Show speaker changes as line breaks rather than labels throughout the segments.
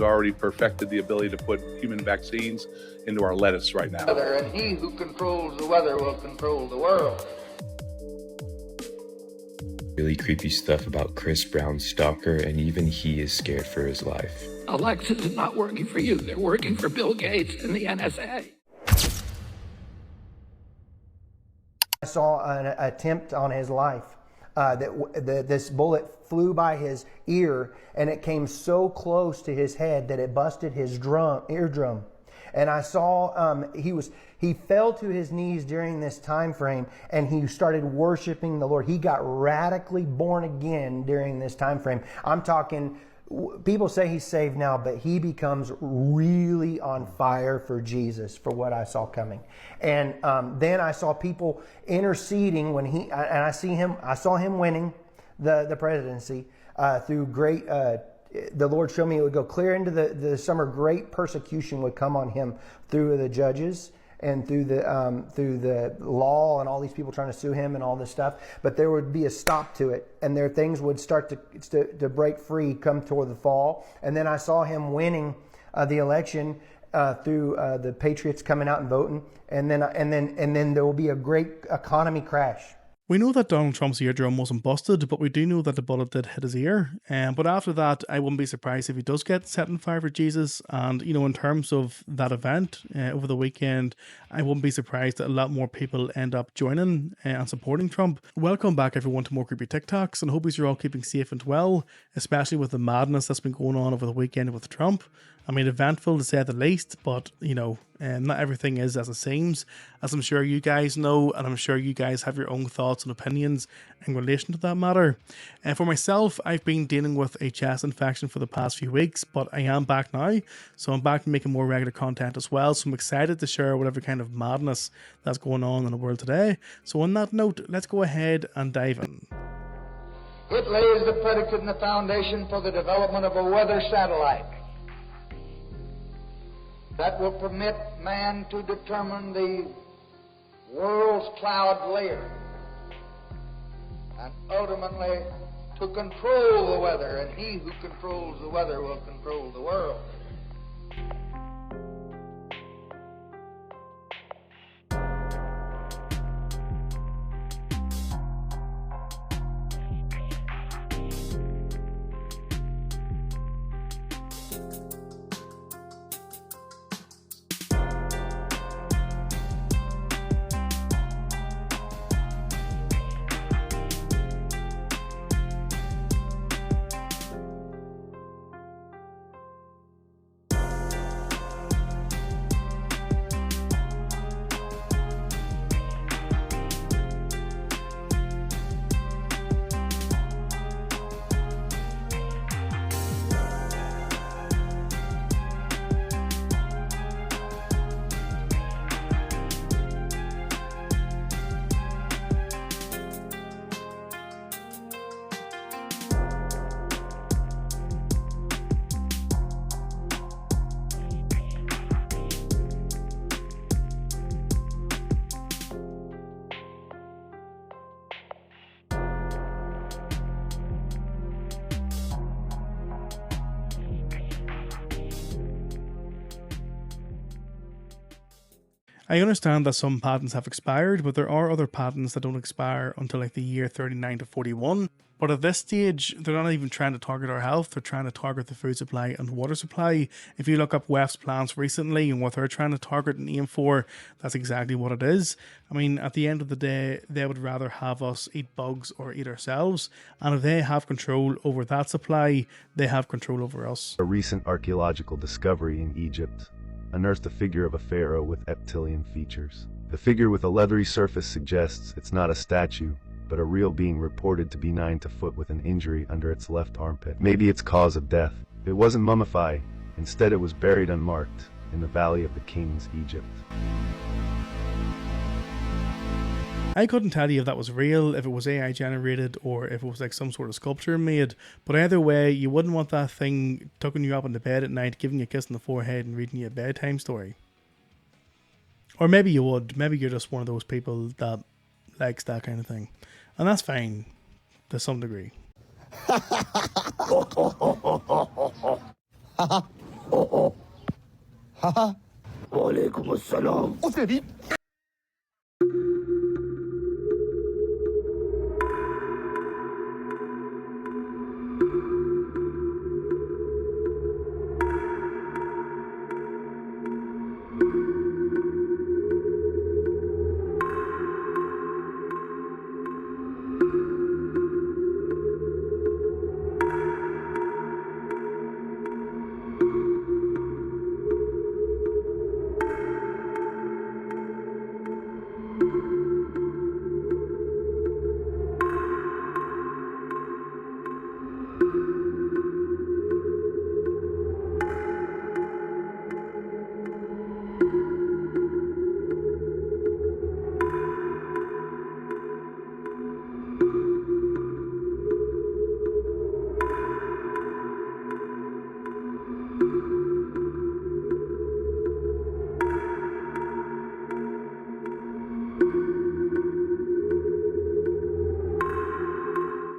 already perfected the ability to put human vaccines into our lettuce right now.
And he who controls the weather will control the world.
Really creepy stuff about Chris Brown's stalker, and even he is scared for his life.
Alexa is not working for you. They're working for Bill Gates and the NSA.
I saw an attempt on his life. This bullet flew by his ear, and it came so close to his head that it busted his eardrum. And I saw he fell to his knees during this time frame, and he started worshiping the Lord. He got radically born again during this time frame. I'm talking, people say he's saved now, but he becomes really on fire for Jesus, for what I saw coming. And then I saw people interceding when I saw him winning the presidency through great. The Lord showed me it would go clear into the summer. Great persecution would come on him through the judges and through the law and all these people trying to sue him and all this stuff. But there would be a stop to it, and things would start to break free come toward the fall. And then I saw him winning the election through the Patriots coming out and voting, and then there will be a great economy crash.
We know that Donald Trump's eardrum wasn't busted, but we do know that the bullet did hit his ear. But after that, I wouldn't be surprised if he does get set on fire for Jesus. And, in terms of that event over the weekend, I wouldn't be surprised that a lot more people end up joining and supporting Trump. Welcome back, everyone, to more creepy TikToks, and hope you're all keeping safe and well, especially with the madness that's been going on over the weekend with Trump. I mean, eventful to say the least, but, not everything is as it seems, as I'm sure you guys know, and I'm sure you guys have your own thoughts and opinions in relation to that matter. And for myself, I've been dealing with a chest infection for the past few weeks, but I am back now, so I'm back making more regular content as well, so I'm excited to share whatever kind of madness that's going on in the world today. So on that note, let's go ahead and dive in.
It lays the predicate and the foundation for the development of a weather satellite that will permit man to determine the world's cloud layer and ultimately to control the weather, and he who controls the weather will control the world.
I understand that some patents have expired, but there are other patents that don't expire until like the year 39 to 41. But at this stage, they're not even trying to target our health, they're trying to target the food supply and water supply. If you look up WEF's plans recently and what they're trying to target and aim for, that's exactly what it is. I mean, at the end of the day, they would rather have us eat bugs or eat ourselves. And if they have control over that supply, they have control over us.
A recent archaeological discovery in Egypt unearthed a figure of a pharaoh with reptilian features. The figure with a leathery surface suggests it's not a statue, but a real being reported to be 9 foot with an injury under its left armpit. Maybe its cause of death. It wasn't mummified, instead it was buried unmarked in the Valley of the Kings, Egypt.
I couldn't tell you if that was real, if it was AI generated, or if it was like some sort of sculpture made, but either way, you wouldn't want that thing tucking you up into bed at night, giving you a kiss on the forehead and reading you a bedtime story. Or maybe you would, maybe you're just one of those people that likes that kind of thing. And that's fine, to some degree.
وعليكم السلام.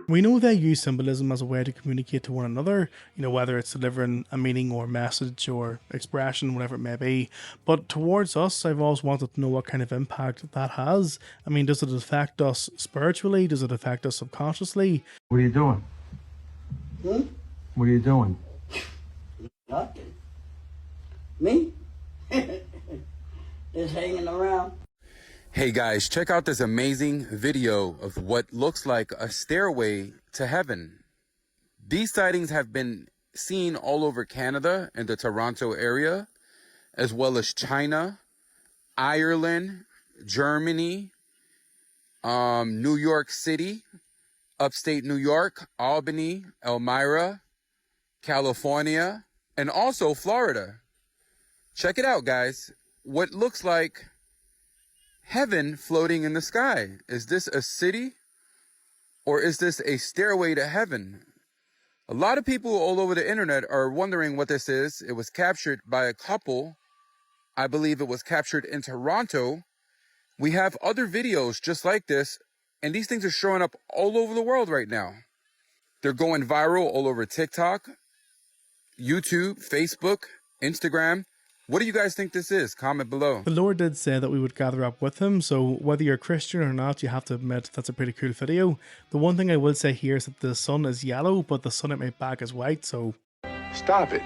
We know they use symbolism as a way to communicate to one another, you know, whether it's delivering a meaning or message or expression, whatever it may be. But towards us, I've always wanted to know what kind of impact that has. I mean, does it affect us spiritually? Does it affect us subconsciously?
What are you doing? What are you doing?
Nothing. Me? Just hanging around.
Hey guys, check out this amazing video of what looks like a stairway to heaven. These sightings have been seen all over Canada and the Toronto area, as well as China, Ireland, Germany, New York City, upstate New York, Albany, Elmira, California, and also Florida. Check it out, guys. What looks like heaven floating in the sky. Is this a city or is this a stairway to heaven? A lot of people all over the internet are wondering what this is. It was captured by a couple. I believe it was captured in Toronto. We have other videos just like this, and these things are showing up all over the world right now. They're going viral all over TikTok, YouTube, Facebook, Instagram. What do you guys think this is? Comment below.
The Lord did say that we would gather up with him, so whether you're Christian or not, you have to admit that's a pretty cool video. The one thing I will say here is that the sun is yellow, but the sun at my back is white, so...
Stop it.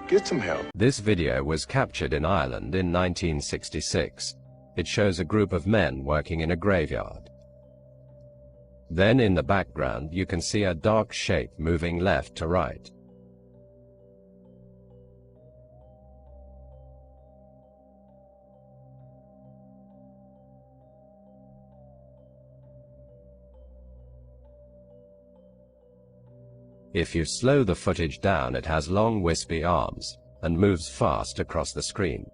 Get some help.
This video was captured in Ireland in 1966. It shows a group of men working in a graveyard. Then in the background you can see a dark shape moving left to right. If you slow the footage down, it has long wispy arms and moves fast across the screen.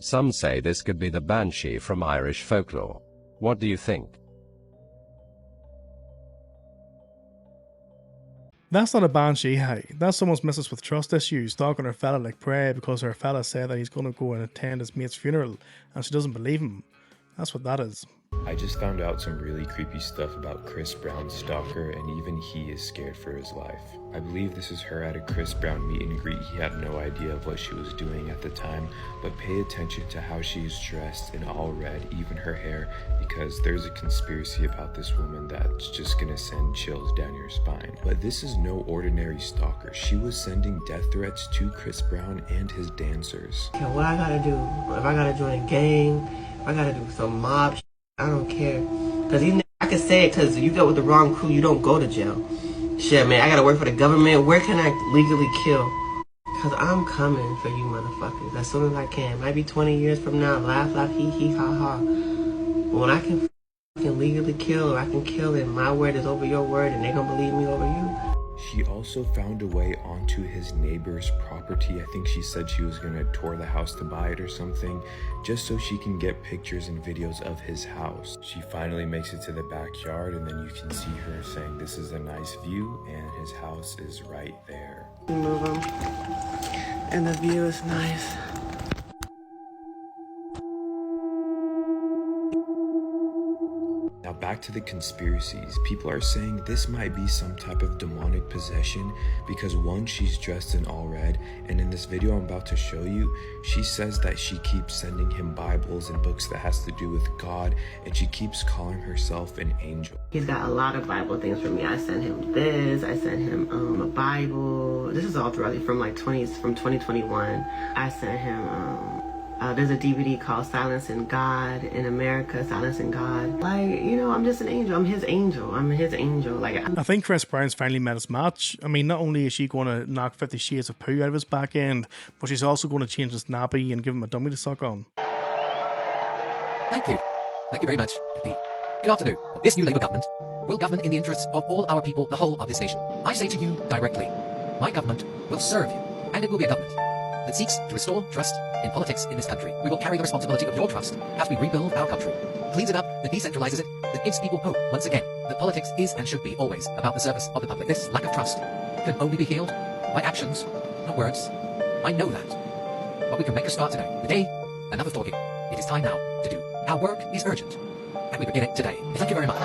Some say this could be the Banshee from Irish folklore. What do you think?
That's not a banshee, hey. That's someone's missus with trust issues, stalking her fella like prey because her fella said that he's going to go and attend his mate's funeral and she doesn't believe him. That's what that is.
I just found out some really creepy stuff about Chris Brown's stalker, and even he is scared for his life. I believe this is her at a Chris Brown meet and greet. He had no idea of what she was doing at the time, but pay attention to how she is dressed in all red, even her hair, because there's a conspiracy about this woman that's just gonna send chills down your spine. But this is no ordinary stalker. She was sending death threats to Chris Brown and his dancers.
Okay, what I gotta do, if I gotta join a gang, if I gotta do some mob shit, I don't care. Cause even I can say it, cause you go with the wrong crew, you don't go to jail. Shit, man, I gotta work for the government. Where can I legally kill? Cause I'm coming for you motherfuckers as soon as I can. Might be 20 years from now, laugh, laugh, hee, hee, ha, ha. But when I can legally kill, or I can kill and my word is over your word and they gonna believe me over you.
She also found a way onto his neighbor's property. I think she said she was gonna tour the house to buy it or something, just so she can get pictures and videos of his house. She finally makes it to the backyard, and then you can see her saying this is a nice view, and his house is right there.
Move them, and the view is nice.
Now Back to the conspiracies. People are saying this might be some type of demonic possession because one, she's dressed in all red, and in this video I'm about to show you, she says that she keeps sending him Bibles and books that has to do with God, and she keeps calling herself an angel.
He's got a lot of Bible things for me. I sent him this, I sent him a Bible. This is all throughout from 2021. I sent him there's a DVD called Silencing God in America, Silencing God. I'm just an angel. I'm his angel. I'm his angel.
I think Chris Brown's finally met his match. I mean, not only is she going to knock 50 Shades of Pooh out of his back end, but she's also going to change his nappy and give him a dummy to suck on.
Thank you. Thank you very much indeed. Good afternoon. This new Labour government will govern in the interests of all our people, the whole of this nation. I say to you directly, my government will serve you, and it will be a government that seeks to restore trust in politics in this country. We will carry the responsibility of your trust as we rebuild our country. Cleans it up, that decentralizes it, that gives people hope once again that politics is and should be always about the service of the public. This lack of trust can only be healed by actions, not words. I know that. But we can make a start today. The day, enough of talking. It is time now to do. Our work is urgent, and we begin it today. Thank you very much.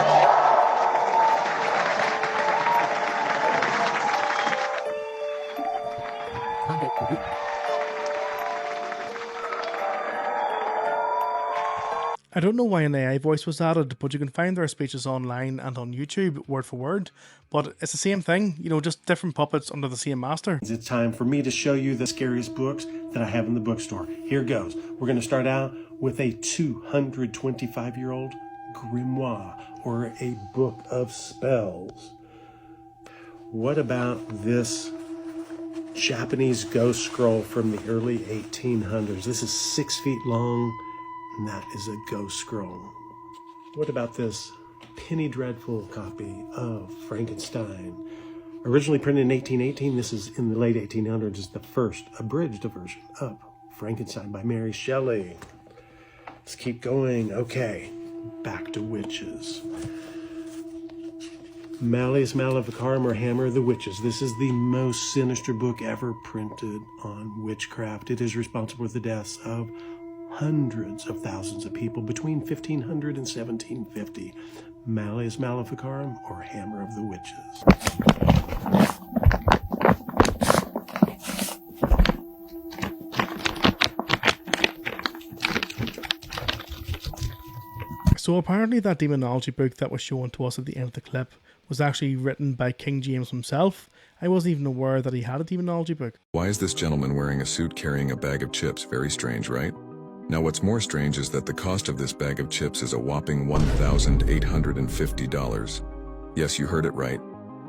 I don't know why an AI voice was added, but you can find their speeches online and on YouTube, word for word. But it's the same thing, just different puppets under the same master.
It's time for me to show you the scariest books that I have in the bookstore. Here goes. We're going to start out with a 225-year-old grimoire, or a book of spells. What about this Japanese ghost scroll from the early 1800s? This is 6 feet long, and that is a ghost scroll. What about this penny dreadful copy of Frankenstein? Originally printed in 1818, this is in the late 1800s, is the first abridged version of Frankenstein by Mary Shelley. Let's keep going. Okay, back to witches. Malleus Maleficarum, or Hammer of the Witches. This is the most sinister book ever printed on witchcraft. It is responsible for the deaths of hundreds of thousands of people between 1500 and 1750. Malleus Maleficarum, or Hammer of the Witches.
So apparently that demonology book that was shown to us at the end of the clip was actually written by King James himself. I wasn't even aware that he had a demonology book.
Why is this gentleman wearing a suit carrying a bag of chips? Very strange, right? Now what's more strange is that the cost of this bag of chips is a whopping $1,850. Yes, you heard it right.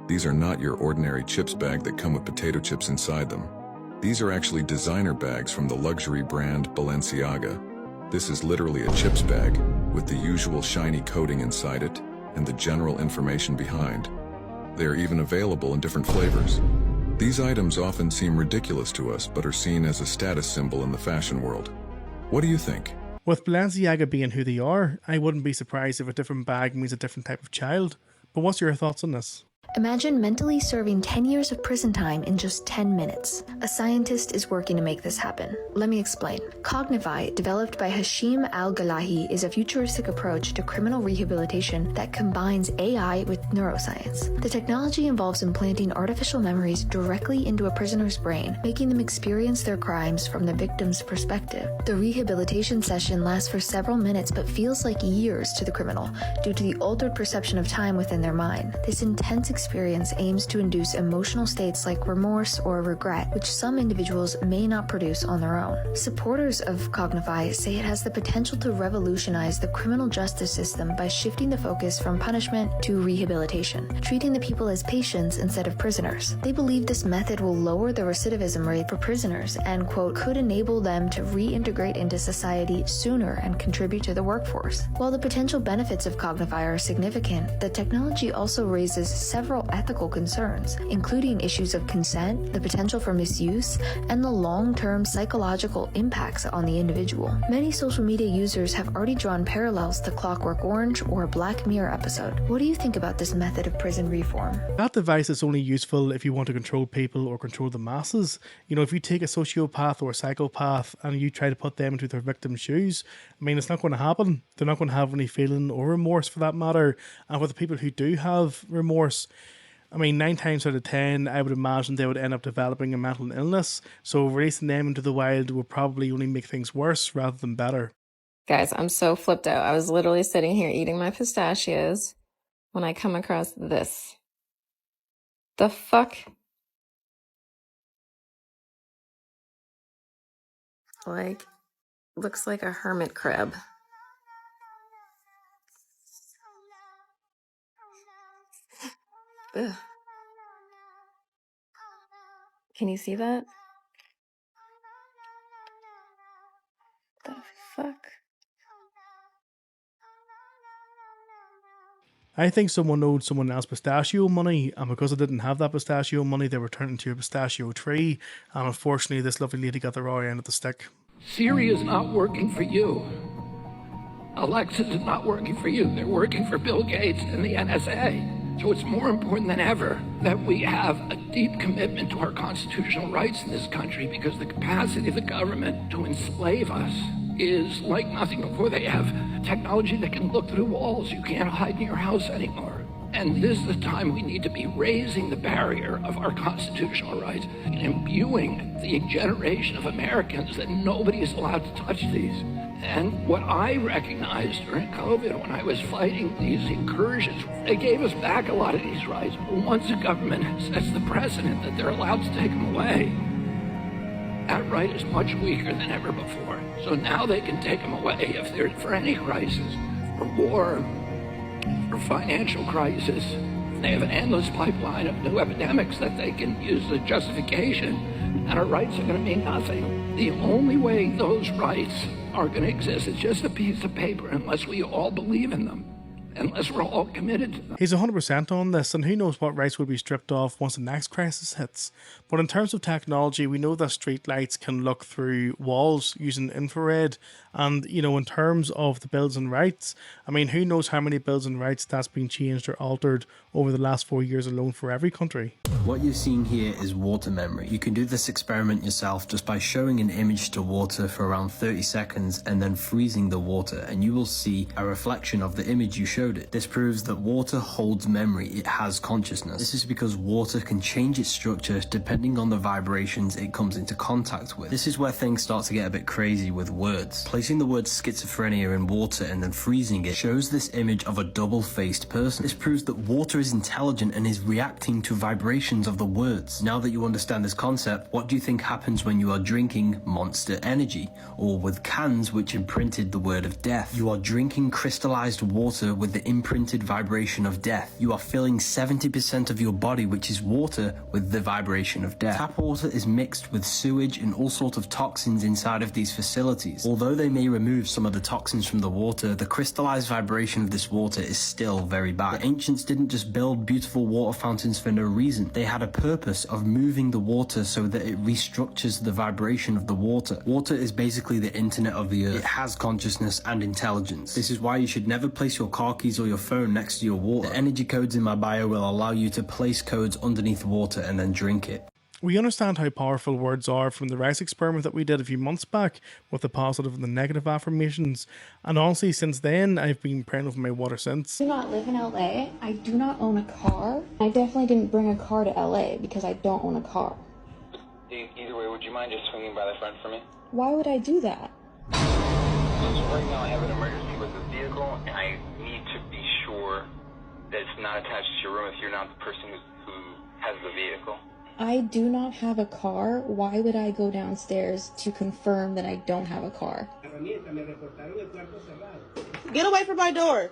These are not your ordinary chips bag that come with potato chips inside them. These are actually designer bags from the luxury brand Balenciaga. This is literally a chips bag with the usual shiny coating inside it and the general information behind. They are even available in different flavors. These items often seem ridiculous to us but are seen as a status symbol in the fashion world. What do you think?
With Balenciaga being who they are, I wouldn't be surprised if a different bag means a different type of child. But what's your thoughts on this?
Imagine mentally serving 10 years of prison time in just 10 minutes. A scientist is working to make this happen. Let me explain. Cognify, developed by Hashim Al-Galahi, is a futuristic approach to criminal rehabilitation that combines AI with neuroscience. The technology involves implanting artificial memories directly into a prisoner's brain, making them experience their crimes from the victim's perspective. The rehabilitation session lasts for several minutes but feels like years to the criminal due to the altered perception of time within their mind. This intense experience aims to induce emotional states like remorse or regret, which some individuals may not produce on their own. Supporters of Cognify say it has the potential to revolutionize the criminal justice system by shifting the focus from punishment to rehabilitation, treating the people as patients instead of prisoners. They believe this method will lower the recidivism rate for prisoners and, quote, could enable them to reintegrate into society sooner and contribute to the workforce. While the potential benefits of Cognify are significant, the technology also raises several several ethical concerns, including issues of consent, the potential for misuse, and the long-term psychological impacts on the individual. Many social media users have already drawn parallels to Clockwork Orange or a Black Mirror episode. What do you think about this method of prison reform?
That device is only useful if you want to control people or control the masses. You know, if you take a sociopath or a psychopath and you try to put them into their victim's shoes, I mean, it's not going to happen. They're not going to have any feeling or remorse for that matter. And for the people who do have remorse, I mean, 9 times out of 10, I would imagine they would end up developing a mental illness. So releasing them into the wild will probably only make things worse rather than better.
Guys, I'm so flipped out. I was literally sitting here eating my pistachios when I come across this. The fuck? Like, looks like a hermit crab. Ugh. Can you see that? The fuck?
I think someone owed someone else pistachio money, and because they didn't have that pistachio money, they were turned into a pistachio tree, and unfortunately this lovely lady got the raw end of the stick.
Siri is not working for you. Alexa is not working for you. They're working for Bill Gates and the NSA. So it's more important than ever that we have a deep commitment to our constitutional rights in this country, because the capacity of the government to enslave us is like nothing before. They have technology that can look through walls. You can't hide in your house anymore. And this is the time we need to be raising the barrier of our constitutional rights and imbuing the generation of Americans that nobody is allowed to touch these. And what I recognized during COVID when I was fighting these incursions, they gave us back a lot of these rights. But once the government sets the precedent that they're allowed to take them away, that right is much weaker than ever before. So now they can take them away if they're for any crisis, for war, for financial crisis. They have an endless pipeline of new epidemics that they can use as justification, and our rights are going to mean nothing. The only way those rights are going to exist is just a piece of paper, unless we all believe in them, unless we're all committed to them.
He's 100% on this, and who knows what rights will be stripped off once the next crisis hits. But in terms of technology, we know that street lights can look through walls using infrared, and you know, in terms of the bills and rights, I mean, who knows how many bills and rights that's been changed or altered over the last 4 years alone for every country.
What you're seeing here is water memory. You can do this experiment yourself just by showing an image to water for around 30 seconds and then freezing the water, and you will see a reflection of the image you showed it. This proves that water holds memory. It has consciousness. This is because water can change its structure depending on the vibrations it comes into contact with. This is where things start to get a bit crazy with words. Placing the word schizophrenia in water and then freezing it shows this image of a double-faced person. This proves that water is intelligent and is reacting to vibrations of the words. Now that you understand this concept, what do you think happens when you are drinking Monster Energy, or with cans which imprinted the word of death? You are drinking crystallized water with the imprinted vibration of death. You are filling 70% of your body, which is water, with the vibration of death. Tap water is mixed with sewage and all sorts of toxins inside of these facilities. Although they may remove some of the toxins from the water, the crystallized vibration of this water is still very bad. The ancients didn't just build beautiful water fountains for no reason. They had a purpose of moving the water so that it restructures the vibration of the water. Water is basically the internet of the earth. It has consciousness and intelligence. This is why you should never place your car keys or your phone next to your water. The energy codes in my bio will allow you to place codes underneath water and then drink it.
We understand how powerful words are from the rice experiment that we did a few months back with the positive and the negative affirmations, and honestly since then I've been praying over my water since.
I do not live in LA. I do not own a car. I definitely didn't bring a car to LA because I don't own a car.
Either way, would you mind just swinging by the front for me?
Why would I do that?
Right now I have an emergency with the vehicle, and I need to be sure that it's not attached to your room if you're not the person who has the vehicle.
I do not have a car. Why would I go downstairs to confirm that I don't have a car?
Get away from my door.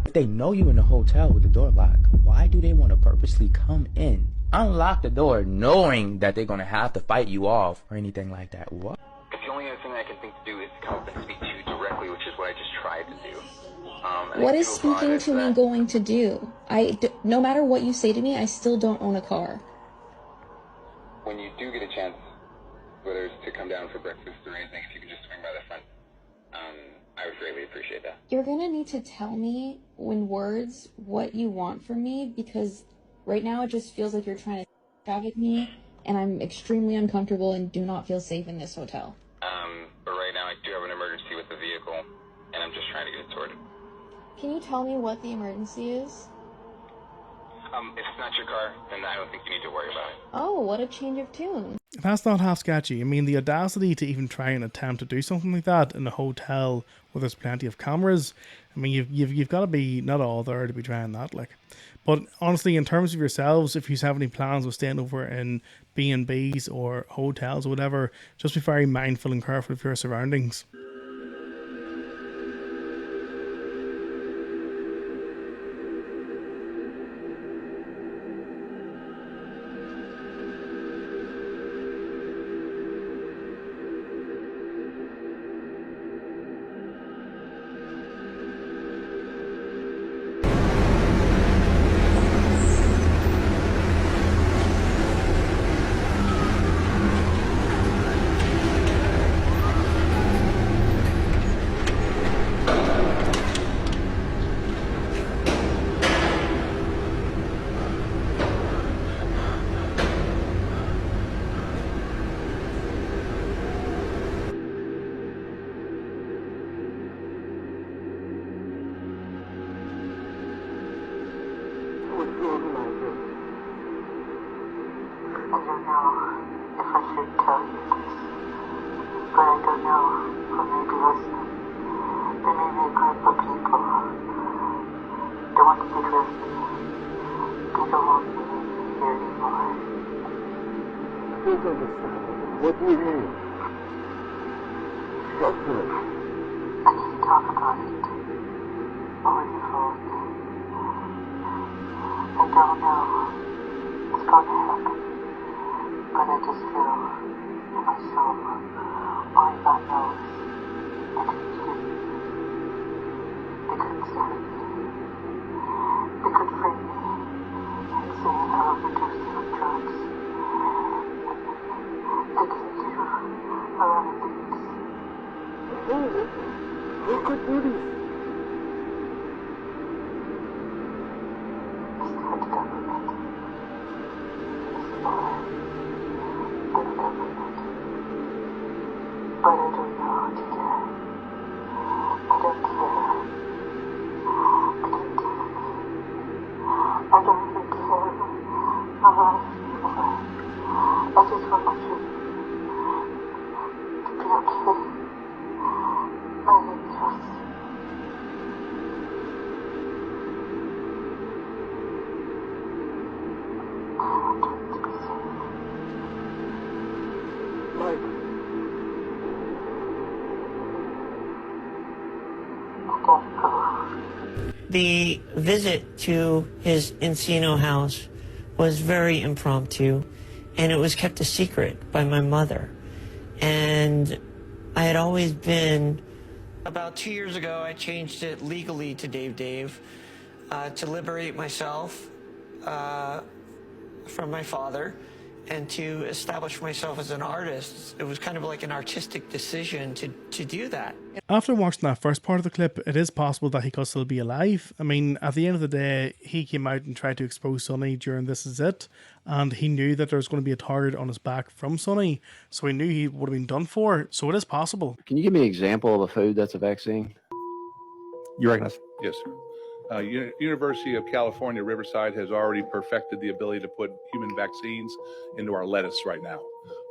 If they know you in a hotel with the door locked, why do they want to purposely come in, unlock the door, knowing that they're going to have to fight you off or anything like that? What?
The only other thing I can think to do is come up and speak to you directly, which is what I just tried to do.
What is speaking to me going to do? No matter what you say to me, I still don't own a car.
When you do get a chance, whether it's to come down for breakfast or anything, if you could just swing by the front, I would greatly appreciate that.
You're gonna need to tell me in words what you want from me, because right now it just feels like you're trying to traffic me, and I'm extremely uncomfortable and do not feel safe in this hotel.
But right now I do have an emergency with the vehicle, and I'm just trying to get it sorted.
Can you tell me what the emergency is?
If it's not your car, then I don't think you need to worry about it.
Oh, what a change of tune.
That's not half sketchy. I mean, the audacity to even try and attempt to do something like that in a hotel where there's plenty of cameras. I mean, you've got to be not all there to be trying that, like. But honestly, in terms of yourselves, if you have any plans of staying over in B&Bs or hotels or whatever, just be very mindful and careful of your surroundings.
What do you mean? Talk to me. I need to talk about it. Over the phone. I don't know what's going to happen, but I just feel in my soul, only God knows, I can hear you. They couldn't stop me. They could frame me and say I overdosed on drugs. I can do a lot of things. Who could do this? It's not the government. It's more than the government. But I don't know, dear. I don't care. I don't do it. I don't even care my life anymore. I just want you to be okay. Nothing else. I want you to be safe. Mike. I gotta go.
The visit to his Encino house was very impromptu, and it was kept a secret by my mother. And I had always been... About 2 years ago, I changed it legally to Dave, to liberate myself from my father and to establish myself as an artist. It was kind of like an artistic decision to do that.
After watching that first part of the clip, it is possible that he could still be alive. I mean, at the end of the day, he came out and tried to expose Sonny during This Is It, and he knew that there was going to be a target on his back from Sonny, so he knew he would have been done for, so it is possible.
Can you give me an example of a food that's a vaccine?
You recognize? Yes, sir. University of California, Riverside has already perfected the ability to put human vaccines into our lettuce right now.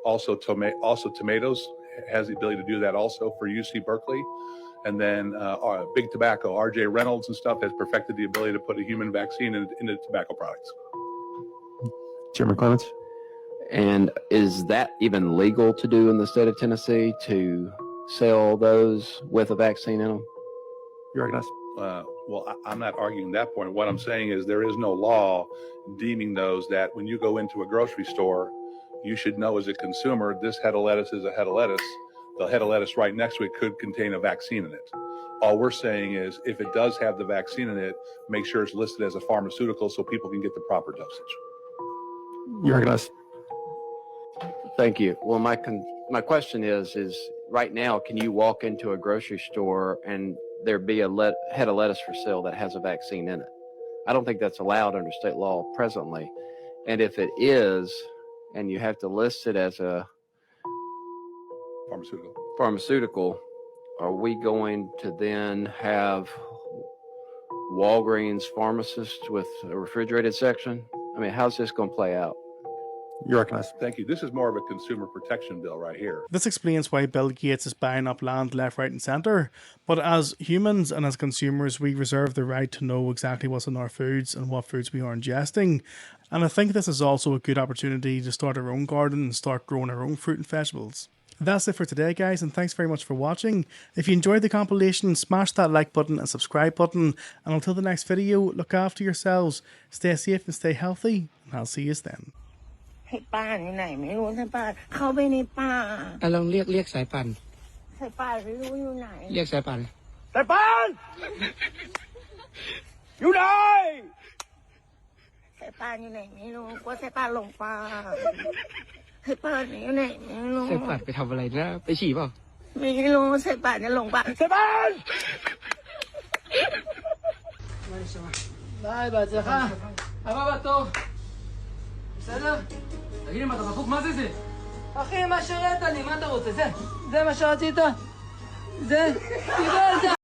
Also, tomatoes has the ability to do that also for UC Berkeley. And then Big Tobacco, RJ Reynolds and stuff has perfected the ability to put a human vaccine into tobacco products.
Chairman Clements? And is that even legal to do in the state of Tennessee, to sell those with a vaccine in them?
You recognize? Well, I'm not arguing that point. What I'm saying is there is no law deeming those that when you go into a grocery store, you should know as a consumer, this head of lettuce is a head of lettuce. The head of lettuce right next to it could contain a vaccine in it. All we're saying is if it does have the vaccine in it, make sure it's listed as a pharmaceutical so people can get the proper dosage.
You recognize? Thank you. Well, my question is right now, can you walk into a grocery store and there be a head of lettuce for sale that has a vaccine in it? I don't think that's allowed under state law presently. And if it is, and you have to list it as a pharmaceutical, are we going to then have Walgreens pharmacists with a refrigerated section? I mean, how's this going to play out?
You recognize? Thank you. This is more of a consumer protection bill right here.
This explains why Bill Gates is buying up land left, right and centre. But as humans and as consumers, we reserve the right to know exactly what's in our foods and what foods we are ingesting. And I think this is also a good opportunity to start our own garden and start growing our own fruit and vegetables. That's it for today, guys, and thanks very much for watching. If you enjoyed the compilation, smash that like button and subscribe button. And until the next video, look after yourselves, stay safe and stay healthy, and I'll see you then.
ให้ป้าไหนไม่รู้ให้ป้าเข้าไปในป่า
ลองเรียกสายป่าน
ให้ป้าไม่รู้อยู่ไหน
เรียกสายป่าน
สายป่านอยู่ไหนสายป่านอยู่ไหนไม่รู้กลัวสายป่านหลงป่าให้ป้าอยู่ไหนไม่รู้
สายป่านไปทำอะไรนะไปฉี่เปล่า
ไม่รู้สายป่านจะหลงป่าสายป่าน
ביי, בהצלחה. הבא בתור. בסדר? תגיד לי מה, אתה דפוק? מה זה? אחי, מה שראית לי? מה אתה רוצה? זה מה שרצית? זה? קיבלת!